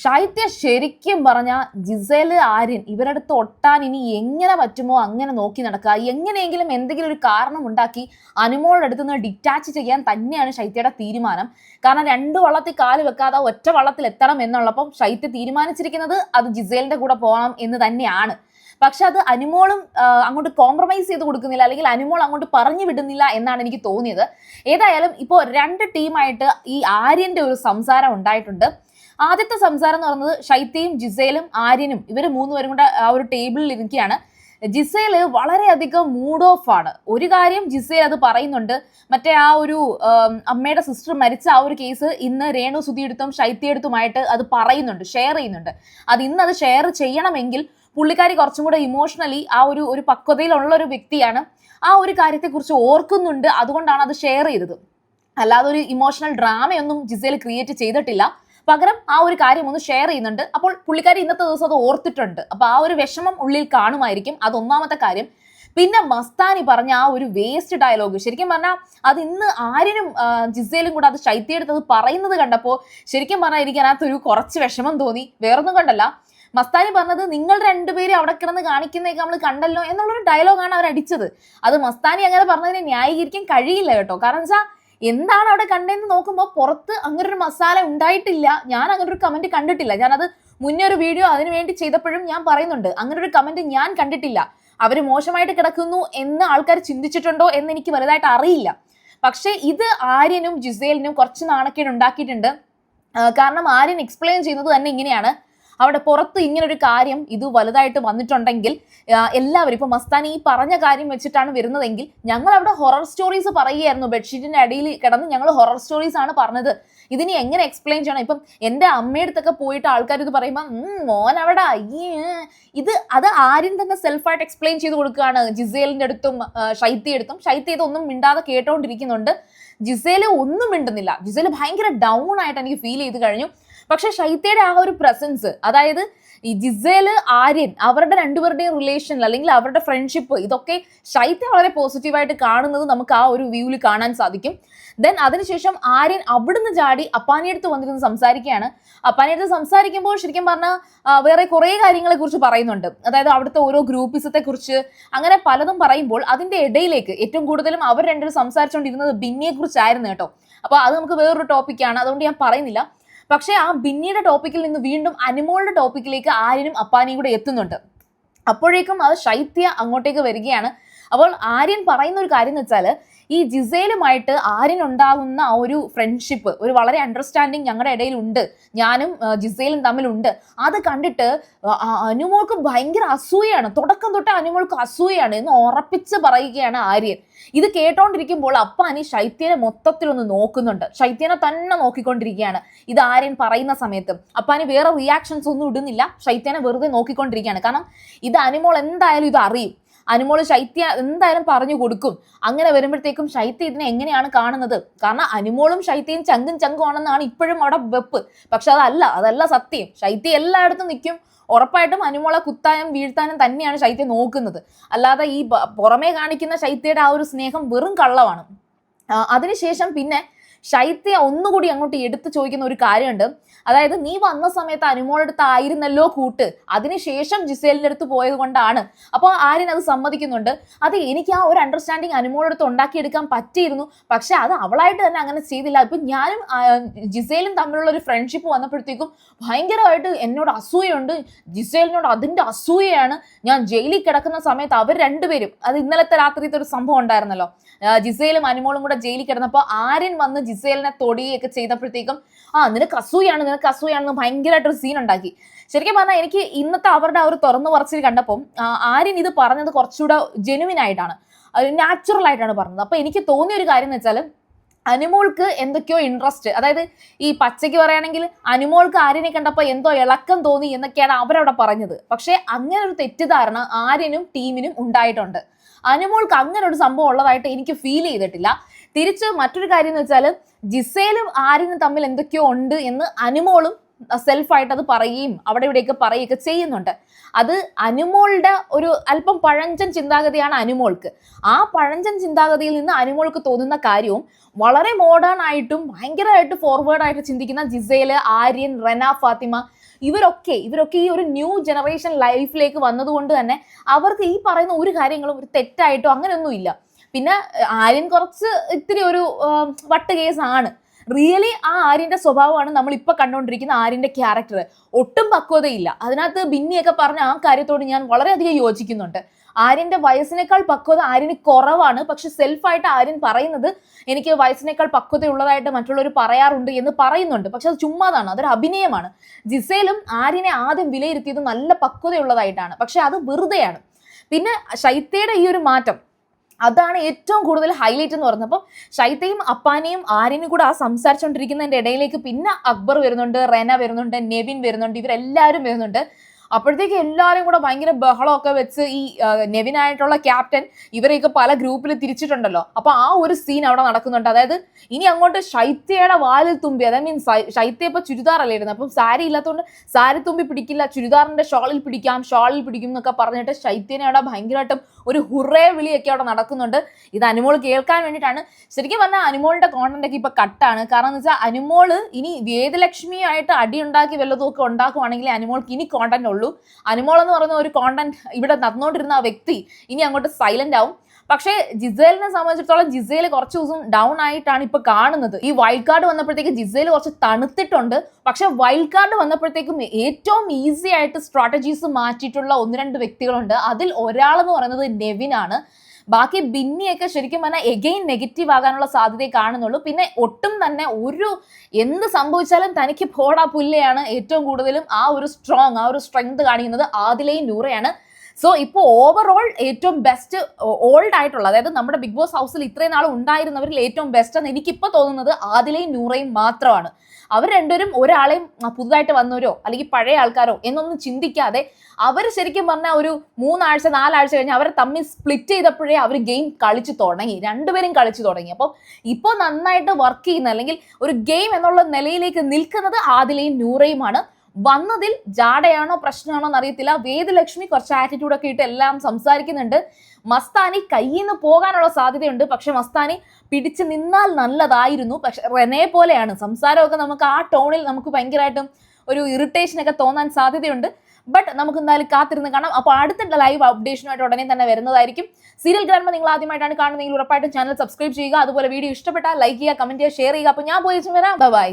ശൈത്യ ശരിക്കും പറഞ്ഞ ജിസേല് ആര്യൻ ഇവരടുത്ത് ഒട്ടാൻ ഇനി എങ്ങനെ പറ്റുമോ അങ്ങനെ നോക്കി നടക്കുക. എങ്ങനെയെങ്കിലും എന്തെങ്കിലും ഒരു കാരണം ഉണ്ടാക്കി അനുമോളുടെ അടുത്ത് നിന്ന് ഡിറ്റാച്ച് ചെയ്യാൻ തന്നെയാണ് ശൈത്യയുടെ തീരുമാനം. കാരണം രണ്ട് വള്ളത്തിൽ കാല് വെക്കാതെ ഒറ്റ വള്ളത്തിൽ എത്തണം എന്നുള്ളപ്പം ശൈത്യ തീരുമാനിച്ചിരിക്കുന്നത് അത് ജിസേലിന്റെ കൂടെ പോകണം എന്ന് തന്നെയാണ്. പക്ഷെ അത് അനുമോളും അങ്ങോട്ട് കോംപ്രമൈസ് ചെയ്ത് കൊടുക്കുന്നില്ല, അല്ലെങ്കിൽ അനുമോൾ അങ്ങോട്ട് പറഞ്ഞു വിടുന്നില്ല എന്നാണ് എനിക്ക് തോന്നിയത്. ഏതായാലും ഇപ്പോൾ രണ്ട് ടീമായിട്ട് ഈ ആര്യന്റെ ഒരു സംസാരം ഉണ്ടായിട്ടുണ്ട്. ആദ്യത്തെ സംസാരം എന്ന് പറയുന്നത് ശൈത്യയും ജിസേലും ആര്യനും ഇവർ മൂന്നുപേരും കൂടെ ആ ഒരു ടേബിളിൽ ഇരിക്കുകയാണ്. ജിസേല് വളരെയധികം മൂഡ് ഓഫ് ആണ്. ഒരു കാര്യം ജിസേൽ അത് പറയുന്നുണ്ട്, മറ്റേ ആ ഒരു അമ്മയുടെ സിസ്റ്റർ മരിച്ച ആ ഒരു കേസ് ഇന്ന് രേണു സുധിയെടുത്തും ശൈത്യയെടുത്തുമായിട്ട് അത് പറയുന്നുണ്ട്, ഷെയർ ചെയ്യുന്നുണ്ട്. അത് ഷെയർ ചെയ്യണമെങ്കിൽ പുള്ളിക്കാരി കുറച്ചും കൂടെ ഇമോഷണലി ആ ഒരു പക്വതയിലുള്ള ഒരു വ്യക്തിയാണ്. ആ ഒരു കാര്യത്തെക്കുറിച്ച് ഓർക്കുന്നുണ്ട്, അതുകൊണ്ടാണ് അത് ഷെയർ ചെയ്തത്. അല്ലാതെ ഒരു ഇമോഷണൽ ഡ്രാമയൊന്നും ജിസേൽ ക്രിയേറ്റ് ചെയ്തിട്ടില്ല. പകരം ആ ഒരു കാര്യം ഒന്ന് ഷെയർ ചെയ്യുന്നുണ്ട്. അപ്പോൾ പുള്ളിക്കാരി ഇന്നത്തെ ദിവസം അത് ഓർത്തിട്ടുണ്ട്. അപ്പൊ ആ ഒരു വിഷമം ഉള്ളിൽ കാണുമായിരിക്കും. അതൊന്നാമത്തെ കാര്യം. പിന്നെ മസ്താനി പറഞ്ഞ ആ ഒരു വേസ്റ്റ് ഡയലോഗ്, ശരിക്കും പറഞ്ഞാൽ അത് ഇന്ന് ആര്യനും ജിസേലും കൂടെ അത് ശൈത്യയെടുത്തത് പറയുന്നത് കണ്ടപ്പോൾ ശരിക്കും പറഞ്ഞാൽ എനിക്ക് അതിനകത്തൊരു കുറച്ച് വിഷമം തോന്നി. വേറൊന്നും കണ്ടല്ല. മസ്താനി പറഞ്ഞത് നിങ്ങൾ രണ്ടുപേരും അവിടെ കിടന്ന് കാണിക്കുന്നതൊക്കെ നമ്മൾ കണ്ടല്ലോ എന്നുള്ളൊരു ഡയലോഗാണ് അവർ അടിച്ചത്. അത് മസ്താനി അങ്ങനെ പറഞ്ഞതിനെ ന്യായീകരിക്കാൻ കഴിയില്ല കേട്ടോ. കാരണം വെച്ചാൽ എന്താണ് അവിടെ കണ്ടതെന്ന് നോക്കുമ്പോൾ പുറത്ത് അങ്ങനെ ഒരു മസാല ഉണ്ടായിട്ടില്ല. ഞാൻ അങ്ങനെ ഒരു കമന്റ് കണ്ടിട്ടില്ല. ഞാനത് മുന്നേ ഒരു വീഡിയോ അതിനു വേണ്ടി ചെയ്തപ്പോഴും ഞാൻ പറയുന്നുണ്ട്, അങ്ങനെ ഒരു കമന്റ് ഞാൻ കണ്ടിട്ടില്ല. അവര് മോശമായിട്ട് കിടക്കുന്നു എന്ന് ആൾക്കാർ ചിന്തിച്ചിട്ടുണ്ടോ എന്ന് എനിക്ക് വലുതായിട്ട് അറിയില്ല. പക്ഷെ ഇത് ആര്യനും ജിസേലിനും കുറച്ച് നാണക്കേട് ഉണ്ടാക്കിയിട്ടുണ്ട്. കാരണം ആര്യൻ എക്സ്പ്ലെയിൻ ചെയ്യുന്നത് തന്നെ ഇങ്ങനെയാണ്, അവിടെ പുറത്ത് ഇങ്ങനൊരു കാര്യം ഇത് വലുതായിട്ട് വന്നിട്ടുണ്ടെങ്കിൽ എല്ലാവരും ഇപ്പൊ മസ്താനി ഈ പറഞ്ഞ കാര്യം വെച്ചിട്ടാണ് വരുന്നതെങ്കിൽ ഞങ്ങൾ അവിടെ ഹൊറർ സ്റ്റോറീസ് പറയുകയായിരുന്നു, ബെഡ്ഷീറ്റിന്റെ അടിയിൽ കിടന്ന് ഞങ്ങൾ ഹൊറർ സ്റ്റോറീസ് ആണ് പറഞ്ഞത്. ഇതിനി എങ്ങനെ എക്സ്പ്ലെയിൻ ചെയ്യണം? ഇപ്പം എൻ്റെ അമ്മയുടെ അടുത്തൊക്കെ പോയിട്ട് ആൾക്കാർ ഇത് പറയുമ്പോൾ മോൻ അവിടെ അത് ആരും തന്നെ സെൽഫായിട്ട് എക്സ്പ്ലെയിൻ ചെയ്ത് കൊടുക്കുകയാണ് ജിസേലിന്റെ അടുത്തും ശൈത്യയെടുത്തും. ശൈത്യ ഇതൊന്നും മിണ്ടാതെ കേട്ടോണ്ടിരിക്കുന്നുണ്ട്. ജിസേല് ഒന്നും മിണ്ടുന്നില്ല. ജിസേല് ഭയങ്കര ഡൗൺ ആയിട്ട് എനിക്ക് ഫീൽ ചെയ്ത് കഴിഞ്ഞു. പക്ഷെ ശൈത്യയുടെ ആ ഒരു പ്രസൻസ്, അതായത് ഈ ജിസേല് ആര്യൻ അവരുടെ രണ്ടുപേരുടെയും റിലേഷനിൽ അല്ലെങ്കിൽ അവരുടെ ഫ്രണ്ട്ഷിപ്പ്, ഇതൊക്കെ ശൈത്യ വളരെ പോസിറ്റീവായിട്ട് കാണുന്നത് നമുക്ക് ആ ഒരു വ്യൂവിൽ കാണാൻ സാധിക്കും. ദെൻ അതിനുശേഷം ആര്യൻ അവിടുന്ന് ചാടി അപ്പാനിയടുത്ത് വന്നിരുന്ന് സംസാരിക്കുകയാണ്. അപ്പാനിയടുത്ത് സംസാരിക്കുമ്പോൾ ശരിക്കും പറഞ്ഞാൽ വേറെ കുറേ കാര്യങ്ങളെ കുറിച്ച് പറയുന്നുണ്ട്. അതായത് അവിടുത്തെ ഓരോ ഗ്രൂപ്പിസത്തെ കുറിച്ച് അങ്ങനെ പലതും പറയുമ്പോൾ അതിന്റെ ഇടയിലേക്ക് ഏറ്റവും കൂടുതലും അവർ രണ്ടുപേരും സംസാരിച്ചുകൊണ്ടിരുന്നത് ബിന്നിയെ കുറിച്ചായിരുന്നു കേട്ടോ. അപ്പൊ അത് നമുക്ക് വേറൊരു ടോപ്പിക്കാണ്, അതുകൊണ്ട് ഞാൻ പറയുന്നില്ല. പക്ഷെ ആ ബിന്നിയുടെ ടോപ്പിക്കിൽ നിന്ന് വീണ്ടും അനുമോളുടെ ടോപ്പിക്കിലേക്ക് ആര്യനും അപ്പാനിയും കൂടെ എത്തുന്നുണ്ട്. അപ്പോഴേക്കും അത് ശൈത്യ അങ്ങോട്ടേക്ക് വരികയാണ്. അപ്പോൾ ആര്യൻ പറയുന്ന ഒരു കാര്യം എന്ന് വെച്ചാൽ ഈ ജിസേലുമായിട്ട് ആര്യനുണ്ടാകുന്ന ആ ഒരു ഫ്രണ്ട്ഷിപ്പ്, ഒരു വളരെ അണ്ടർസ്റ്റാൻഡിങ് ഞങ്ങളുടെ ഇടയിൽ ഉണ്ട്, ഞാനും ജിസേലും തമ്മിലുണ്ട്. അത് കണ്ടിട്ട് അനുമോൾക്ക് ഭയങ്കര അസൂയാണ്, തുടക്കം തൊട്ട് അനുമോൾക്ക് അസൂയാണ് എന്ന് ഉറപ്പിച്ച് പറയുകയാണ് ആര്യൻ. ഇത് കേട്ടോണ്ടിരിക്കുമ്പോൾ അപ്പാനി ശൈത്യനെ മൊത്തത്തിലൊന്ന് നോക്കുന്നുണ്ട്, ശൈത്യനെ തന്നെ നോക്കിക്കൊണ്ടിരിക്കുകയാണ്. ഇത് ആര്യൻ പറയുന്ന സമയത്ത് അപ്പാനി വേറെ റിയാക്ഷൻസ് ഒന്നും ഇടുന്നില്ല, ശൈത്യനെ വെറുതെ നോക്കിക്കൊണ്ടിരിക്കുകയാണ്. കാരണം ഇത് അനുമോൾ എന്തായാലും ഇത് അറിയും, അനുമോള് ശൈത്യ എന്തായാലും പറഞ്ഞു കൊടുക്കും. അങ്ങനെ വരുമ്പോഴത്തേക്കും ശൈത്യ ഇതിനെ എങ്ങനെയാണ് കാണുന്നത്? കാരണം അനുമോളും ശൈത്യയും ചങ്കും ആണെന്നാണ് ഇപ്പോഴും അവിടെ വെപ്പ്. പക്ഷെ അതല്ല സത്യം. ശൈത്യ എല്ലായിടത്തും നിൽക്കും. ഉറപ്പായിട്ടും അനുമോളെ കുത്താനും വീഴ്ത്താനും തന്നെയാണ് ശൈത്യ നോക്കുന്നത്. അല്ലാതെ ഈ പുറമേ കാണിക്കുന്ന ശൈത്യയുടെ ആ ഒരു സ്നേഹം വെറും കള്ളമാണ്. അതിനുശേഷം പിന്നെ ശൈത്യ ഒന്നുകൂടി അങ്ങോട്ട് എടുത്തു ചോദിക്കുന്ന ഒരു കാര്യമുണ്ട്. അതായത് നീ വന്ന സമയത്ത് അനുമോളുടെ അടുത്ത് ആയിരുന്നല്ലോ കൂട്ട്, അതിനുശേഷം ജിസേലിന്റെ അടുത്ത് പോയത് കൊണ്ടാണ്. അപ്പോൾ ആര്യൻ അത് സമ്മതിക്കുന്നുണ്ട്. അത് എനിക്ക് ആ ഒരു അണ്ടർസ്റ്റാൻഡിങ് അനുമോളുടെ അടുത്ത് ഉണ്ടാക്കിയെടുക്കാൻ പറ്റിയിരുന്നു, പക്ഷെ അത് അവളായിട്ട് തന്നെ അങ്ങനെ ചെയ്തില്ല. ഇപ്പൊ ഞാനും ജിസേലും തമ്മിലുള്ള ഒരു ഫ്രണ്ട്ഷിപ്പ് വന്നപ്പോഴത്തേക്കും ഭയങ്കരമായിട്ട് എന്നോട് അസൂയുണ്ട്, ജിസേലിനോട് അതിന്റെ അസൂയയാണ്. ഞാൻ ജയിലിൽ കിടക്കുന്ന സമയത്ത് അവർ രണ്ടുപേരും, അത് ഇന്നലത്തെ രാത്രിത്തെ ഒരു സംഭവം ഉണ്ടായിരുന്നല്ലോ, ജിസേലും അനുമോളും കൂടെ ജയിലിൽ കിടന്നപ്പോൾ ആര്യൻ വന്ന് ജിസേലിനെ തൊടിയൊക്കെ ചെയ്തപ്പോഴത്തേക്കും നിനക്ക് അസൂയാണെന്ന് ഭയങ്കരമായിട്ടൊരു സീൻ ഉണ്ടാക്കി. ശരിക്കും പറഞ്ഞാൽ എനിക്ക് ഇന്നത്തെ അവരുടെ ആ ഒരു തുറന്നു പറച്ചിൽ കണ്ടപ്പോൾ ആര്യൻ ഇത് പറഞ്ഞത് കുറച്ചുകൂടെ ജെനുവിൻ ആയിട്ടാണ്, നാച്ചുറൽ ആയിട്ടാണ് പറഞ്ഞത്. അപ്പൊ എനിക്ക് തോന്നിയ ഒരു കാര്യം എന്ന് വെച്ചാൽ അനുമോൾക്ക് എന്തൊക്കെയോ ഇൻട്രസ്റ്റ്, അതായത് ഈ പച്ചയ്ക്ക് പറയുകയാണെങ്കിൽ അനുമോൾക്ക് ആര്യനെ കണ്ടപ്പോൾ എന്തോ ഇളക്കം തോന്നി എന്നൊക്കെയാണ് അവരവിടെ പറഞ്ഞത്. പക്ഷെ അങ്ങനെ ഒരു തെറ്റിദ്ധാരണ ആര്യനും ടീമിനും ഉണ്ടായിട്ടുണ്ട്. അനുമോൾക്ക് അങ്ങനെ ഒരു സംഭവം ഉള്ളതായിട്ട് എനിക്ക് ഫീൽ ചെയ്തിട്ടില്ല. തിരിച്ച് മറ്റൊരു കാര്യം എന്ന് വെച്ചാൽ ജിസേലും ആര്യനും തമ്മിൽ എന്തൊക്കെയോ ഉണ്ട് എന്ന് അനുമോളും സെൽഫായിട്ട് അത് പറയുകയും അവിടെ ഇവിടെയൊക്കെ പറയുകയൊക്കെ ചെയ്യുന്നുണ്ട്. അത് അനുമോളുടെ ഒരു അല്പം പഴഞ്ചൻ ചിന്താഗതിയാണ് അനുമോൾക്ക്. ആ പഴഞ്ചൻ ചിന്താഗതിയിൽ നിന്ന് അനുമോൾക്ക് തോന്നുന്ന കാര്യവും വളരെ മോഡേൺ ആയിട്ടും ഭയങ്കരമായിട്ട് ഫോർവേഡ് ആയിട്ട് ചിന്തിക്കുന്ന ജിസേല്, ആര്യൻ, റെന, ഫാത്തിമ ഇവരൊക്കെ ഈ ഒരു ന്യൂ ജനറേഷൻ ലൈഫിലേക്ക് വന്നതുകൊണ്ട് തന്നെ അവർക്ക് ഈ പറയുന്ന ഒരു കാര്യങ്ങളും ഒരു തെറ്റായിട്ടോ അങ്ങനെയൊന്നും ഇല്ല. പിന്നെ ആര്യൻ കുറച്ച് ഇത്തിരി ഒരു വട്ട് കേസാണ്. റിയലി ആ ആര്യന്റെ സ്വഭാവമാണ് നമ്മൾ ഇപ്പൊ കണ്ടുകൊണ്ടിരിക്കുന്ന ആര്യന്റെ ക്യാരക്ടർ. ഒട്ടും പക്വതയില്ല. അതിനകത്ത് ബിന്നിയൊക്കെ പറഞ്ഞ ആ കാര്യത്തോട് ഞാൻ വളരെയധികം യോജിക്കുന്നുണ്ട്. ആര്യന്റെ വയസ്സിനേക്കാൾ പക്വത ആര്യന് കുറവാണ്. പക്ഷെ സെൽഫായിട്ട് ആര്യൻ പറയുന്നത് എനിക്ക് വയസ്സിനേക്കാൾ പക്വതയുള്ളതായിട്ട് മറ്റുള്ളവർ പറയാറുണ്ട് എന്ന് പറയുന്നുണ്ട്. പക്ഷെ അത് ചുമ്മാതാണ്, അതൊരു അഭിനയമാണ്. ജിസേലും ആര്യനെ ആദ്യം വിലയിരുത്തിയത് നല്ല പക്വതയുള്ളതായിട്ടാണ്, പക്ഷെ അത് വെറുതെയാണ്. പിന്നെ ശൈത്യയുടെ ഈ ഒരു മാറ്റം അതാണ് ഏറ്റവും കൂടുതൽ ഹൈലൈറ്റ് എന്ന് പറഞ്ഞത്. അപ്പോൾ ശൈത്യയും അപ്പാനെയും ആര്യനും കൂടെ ആ സംസാരിച്ചുകൊണ്ടിരിക്കുന്നതിൻ്റെ ഇടയിലേക്ക് പിന്നെ അക്ബർ വരുന്നുണ്ട്, റെന വരുന്നുണ്ട്, നെവിൻ വരുന്നുണ്ട്, ഇവരെല്ലാവരും വരുന്നുണ്ട്. അപ്പോഴത്തേക്ക് എല്ലാവരും കൂടെ ഭയങ്കര ബഹളമൊക്കെ വെച്ച് ഈ നെവിനായിട്ടുള്ള ക്യാപ്റ്റൻ ഇവരെയൊക്കെ പല ഗ്രൂപ്പിൽ തിരിച്ചിട്ടുണ്ടല്ലോ. അപ്പൊ ആ ഒരു സീൻ അവിടെ നടക്കുന്നുണ്ട്. അതായത് ഇനി അങ്ങോട്ട് ശൈത്യയുടെ വാലിൽ തുമ്പി, അതായത് മീൻസ് ശൈത്യ ഇപ്പൊ ചുരിദാറല്ലേ ഇരുന്നത്, അപ്പം സാരി ഇല്ലാത്തതുകൊണ്ട് സാരി തുമ്പി പിടിക്കില്ല, ചുരിദാറിന്റെ ഷോളിൽ പിടിക്കും എന്നൊക്കെ പറഞ്ഞിട്ട് ശൈത്യനെ അവിടെ ഭയങ്കരമായിട്ടും ഒരു ഹുറേ വിളിയൊക്കെ അവിടെ നടക്കുന്നുണ്ട്. ഇത് അനുമോൾ കേൾക്കാൻ വേണ്ടിയിട്ടാണ്. ശരിക്കും പറഞ്ഞാൽ അനുമോളിന്റെ കോണ്ടന്റ് ഒക്കെ ഇപ്പൊ കട്ടാണ്. കാരണം എന്ന് വെച്ചാൽ അനുമോള് ഇനി വേദലക്ഷ്മിയായിട്ട് അടിയുണ്ടാക്കി വല്ലതും ഒക്കെ ഉണ്ടാക്കുവാണെങ്കിൽ അനുമോൾക്ക് ഇനി കോണ്ടന്റ് ഉള്ളൂ. അനുമോൾ എന്ന് പറയുന്ന ഒരു കോണ്ടന്റ് ഇവിടെ നടന്നുകൊണ്ടിരുന്ന ആ വ്യക്തി ഇനി അങ്ങോട്ട് സൈലന്റ് ആവും. പക്ഷേ ജിസേലിനെ സംബന്ധിച്ചിടത്തോളം ജിസേൽ കുറച്ച് ദിവസം ഡൗൺ ആയിട്ടാണ് ഇപ്പൊ കാണുന്നത്. ഈ വൈൽഡ് കാർഡ് വന്നപ്പോഴത്തേക്ക് ജിസേൽ കുറച്ച് തണുത്തിട്ടുണ്ട്. പക്ഷെ വൈൽഡ് കാർഡ് വന്നപ്പോഴത്തേക്കും ഏറ്റവും ഈസി ആയിട്ട് സ്ട്രാറ്റജീസ് മാറ്റിയിട്ടുള്ള 1-2 വ്യക്തികളുണ്ട്. അതിൽ ഒരാളെന്ന് പറയുന്നത് നെവിനാണ്. ബാക്കി ബിന്നിയൊക്കെ ശരിക്കും പറഞ്ഞാൽ എഗെയിൻ നെഗറ്റീവ് ആകാനുള്ള സാധ്യതയെ കാണുന്നുള്ളൂ. പിന്നെ ഒട്ടും തന്നെ എന്ത് സംഭവിച്ചാലും തനിക്ക് പോടാ പുല്ലയാണ് ഏറ്റവും കൂടുതലും ആ ഒരു സ്ട്രെങ്ത് കാണിക്കുന്നത് ആദിലയും നൂറയാണ്. സോ ഇപ്പോൾ ഓവറോൾ ഏറ്റവും ബെസ്റ്റ് ഓൾഡ് ആയിട്ടുള്ള, അതായത് നമ്മുടെ ബിഗ് ബോസ് ഹൗസിൽ ഇത്രയും നാൾ ഉണ്ടായിരുന്നവരിൽ ഏറ്റവും ബെസ്റ്റ് എന്ന് എനിക്കിപ്പോൾ തോന്നുന്നത് ആദിലയും നൂറയും മാത്രമാണ്. അവർ രണ്ടുപേരും ഒരാളെയും പുതുതായിട്ട് വന്നവരോ അല്ലെങ്കിൽ പഴയ ആൾക്കാരോ എന്നൊന്നും ചിന്തിക്കാതെ അവർ ശരിക്കും പറഞ്ഞാൽ ഒരു 3-4 ആഴ്ച കഴിഞ്ഞ് അവരെ തമ്മിൽ സ്പ്ലിറ്റ് ചെയ്തപ്പോഴേ അവർ ഗെയിം കളിച്ചു തുടങ്ങി, രണ്ടുപേരും കളിച്ചു തുടങ്ങി. അപ്പോൾ ഇപ്പോൾ നന്നായിട്ട് വർക്ക് ചെയ്യുന്ന അല്ലെങ്കിൽ ഒരു ഗെയിം എന്നുള്ള നിലയിലേക്ക് നിൽക്കുന്നത് ആദിലയും നൂറയുമാണ്. വന്നതിൽ ജാടയാണോ പ്രശ്നമാണോ എന്നറിയത്തില്ല. വേദലക്ഷ്മി കുറച്ച് ആറ്റിറ്റ്യൂഡൊക്കെ ഇട്ട് എല്ലാം സംസാരിക്കുന്നുണ്ട്. മസ്താനി കയ്യിൽ നിന്ന് പോകാനുള്ള സാധ്യതയുണ്ട്. പക്ഷെ മസ്താനി പിടിച്ചു നിന്നാൽ നല്ലതായിരുന്നു. പക്ഷെ റെനെ പോലെയാണ് സംസാരമൊക്കെ, നമുക്ക് ആ ടോണിൽ നമുക്ക് ഭയങ്കരമായിട്ടും ഒരു ഇറിറ്റേഷനൊക്കെ തോന്നാൻ സാധ്യതയുണ്ട്. ബട്ട് നമുക്ക് എന്തായാലും കാത്തിരുന്ന് കാണാം. അപ്പോൾ അടുത്തുള്ള ലൈവ് അപ്ഡേഷനുമായിട്ട് ഉടനെ തന്നെ വരുന്നതായിരിക്കും. സീരിയൽ ഗ്രാൻഡ് നിങ്ങൾ ആദ്യമായിട്ടാണ് കാണുന്നതെങ്കിൽ ഉറപ്പായിട്ടും ചാനൽ സബ്സ്ക്രൈബ് ചെയ്യുക. അതുപോലെ വീഡിയോ ഇഷ്ടപ്പെട്ടാൽ ലൈക്ക് ചെയ്യുക, കമന്റ് ചെയ്യുക, ഷെയർ ചെയ്യുക. അപ്പോൾ ഞാൻ പോയി വരാം. ബൈ.